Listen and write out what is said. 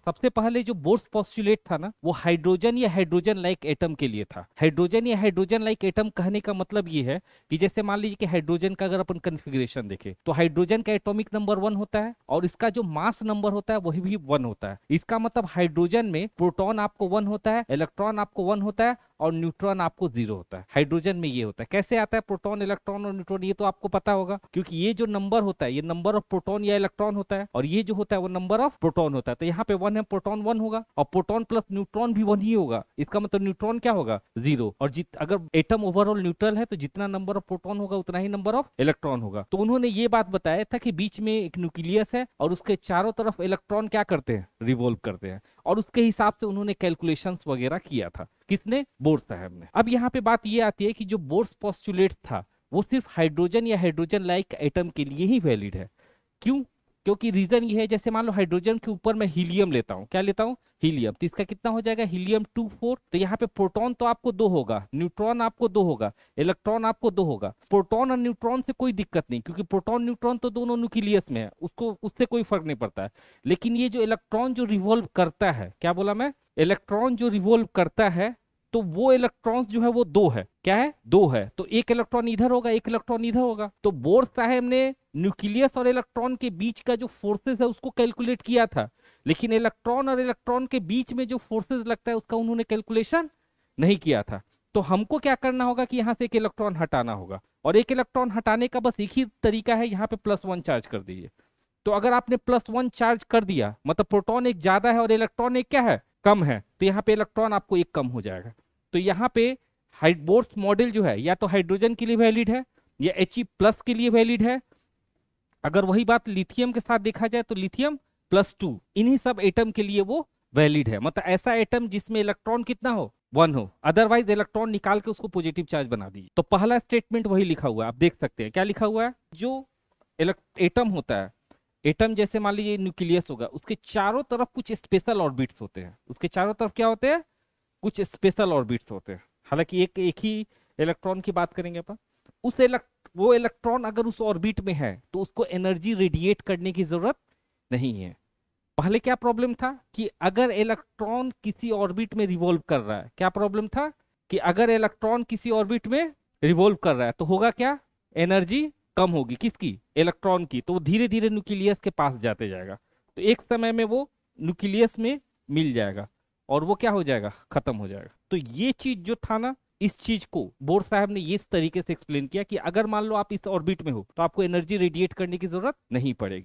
सबसे पहले जो बोर्स पोस्टुलेट था ना, वो हाइड्रोजन या हाइड्रोजन लाइक एटम के लिए था। हाइड्रोजन या हाइड्रोजन लाइक एटम कहने का मतलब ये है कि जैसे मान लीजिए कि हाइड्रोजन का अगर अपन कन्फिग्रेशन देखें तो हाइड्रोजन का एटॉमिक नंबर 1 होता है और इसका जो मास नंबर होता है वही भी 1 होता है। इसका मतलब हाइड्रोजन में प्रोटॉन आपको 1 होता है, इलेक्ट्रॉन आपको 1 होता है और न्यूट्रॉन आपको 0 होता है। हाइड्रोजन में ये होता है। कैसे आता है प्रोटॉन, इलेक्ट्रॉन और न्यूट्रॉन, ये तो आपको पता होगा, क्योंकि ये जो नंबर होता है ये नंबर ऑफ प्रोटॉन या इलेक्ट्रॉन होता है और ये जो होता है वो नंबर ऑफ प्रोटॉन होता है। तो यहाँ पे 1 है, प्रोटॉन 1 होगा और प्रोटॉन प्लस न्यूट्रॉन भी 1 ही होगा। इसका मतलब न्यूट्रॉन क्या होगा, 0। और अगर एटम ओवरऑल न्यूट्रल है तो जितना नंबर ऑफ प्रोटॉन होगा उतना ही नंबर ऑफ इलेक्ट्रॉन होगा। तो उन्होंने ये बात बताया था कि बीच में एक न्यूक्लियस है और उसके चारों तरफ इलेक्ट्रॉन क्या करते हैं, रिवॉल्व करते हैं, और उसके हिसाब से उन्होंने कैलकुलेशंस वगैरह किया था। किसने, बोर्स साहब ने। अब यहाँ पे बात ये आती है कि जो बोर्स पोस्टुलेट था वो सिर्फ हाइड्रोजन या हाइड्रोजन लाइक एटम के लिए ही वैलिड है। क्यों? क्योंकि रीजन ये है, जैसे मान लो हाइड्रोजन के ऊपर मैं हीलियम लेता हूँ, क्या लेता हूँ, हीलियम, तो इसका कितना हो जाएगा, हीलियम 2 4। तो यहाँ पे प्रोटॉन तो आपको 2 होगा, न्यूट्रॉन आपको 2 होगा, इलेक्ट्रॉन आपको 2 होगा। प्रोटॉन और न्यूट्रॉन से कोई दिक्कत नहीं, क्योंकि प्रोटॉन न्यूट्रॉन तो दोनों न्यूक्लियस में है, उसको उससे कोई फर्क नहीं पड़ता है। लेकिन ये जो इलेक्ट्रॉन जो रिवॉल्व करता है, क्या बोला मैं, इलेक्ट्रॉन जो रिवॉल्व करता है, तो वो इलेक्ट्रॉन्स जो है वो 2 है। क्या है, 2 है। तो एक इलेक्ट्रॉन इधर होगा, एक इलेक्ट्रॉन इधर होगा। तो बोर्स साहब ने न्यूक्लियस और इलेक्ट्रॉन के बीच का जो फोर्सेस है उसको कैलकुलेट किया था, लेकिन इलेक्ट्रॉन और इलेक्ट्रॉन के बीच में जो फोर्सेस लगता है उसका उन्होंने कैलकुलेशन नहीं किया था। तो हमको क्या करना होगा कि यहाँ से एक इलेक्ट्रॉन हटाना होगा, और एक इलेक्ट्रॉन हटाने का बस एक ही तरीका है, यहाँ पे +1 चार्ज कर दीजिए। तो अगर आपने +1 चार्ज कर दिया, मतलब प्रोटॉन एक ज्यादा है और इलेक्ट्रॉन एक क्या है, कम है, तो यहाँ पे इलेक्ट्रॉन आपको एक कम हो जाएगा। तो यहाँ पे बोर्स मॉडल जो है या तो हाइड्रोजन के लिए वैलिड है या He+ के लिए वैलिड है। अगर वही बात लिथियम के साथ देखा जाए तो लिथियम +2, इन्हीं सब एटम के लिए वो वैलिड है। मतलब ऐसा एटम जिसमें इलेक्ट्रॉन कितना हो, 1 हो, अदरवाइज इलेक्ट्रॉन निकाल के उसको पॉजिटिव चार्ज बना दीजिए। तो पहला स्टेटमेंट वही लिखा हुआ है, आप देख सकते हैं क्या लिखा हुआ है। जो एटम होता है, एटम जैसे मान लीजिए न्यूक्लियस होगा, उसके चारों तरफ कुछ स्पेशल ऑर्बिट्स होते हैं। उसके चारों तरफ क्या होते हैं, कुछ स्पेशल ऑर्बिट्स होते हैं। हालांकि एक ही इलेक्ट्रॉन की बात करेंगे अपन। वो इलेक्ट्रॉन अगर उस ऑर्बिट में है तो उसको एनर्जी रेडिएट करने की जरूरत नहीं है। पहले क्या प्रॉब्लम था कि अगर इलेक्ट्रॉन किसी ऑर्बिट में रिवॉल्व कर रहा है, क्या प्रॉब्लम था कि अगर इलेक्ट्रॉन किसी ऑर्बिट में रिवॉल्व कर रहा है तो होगा क्या, एनर्जी कम होगी, किसकी, इलेक्ट्रॉन की। तो वो धीरे धीरे न्यूक्लियस के पास जाते जाएगा, तो एक समय में वो न्यूक्लियस में मिल जाएगा और वो क्या हो जाएगा, खत्म हो जाएगा। तो ये चीज जो था ना, इस चीज को बोर साहब ने इस तरीके से एक्सप्लेन किया कि अगर मान लो आप इस ऑर्बिट में हो तो आपको एनर्जी रेडिएट करने की जरूरत नहीं पड़ेगी।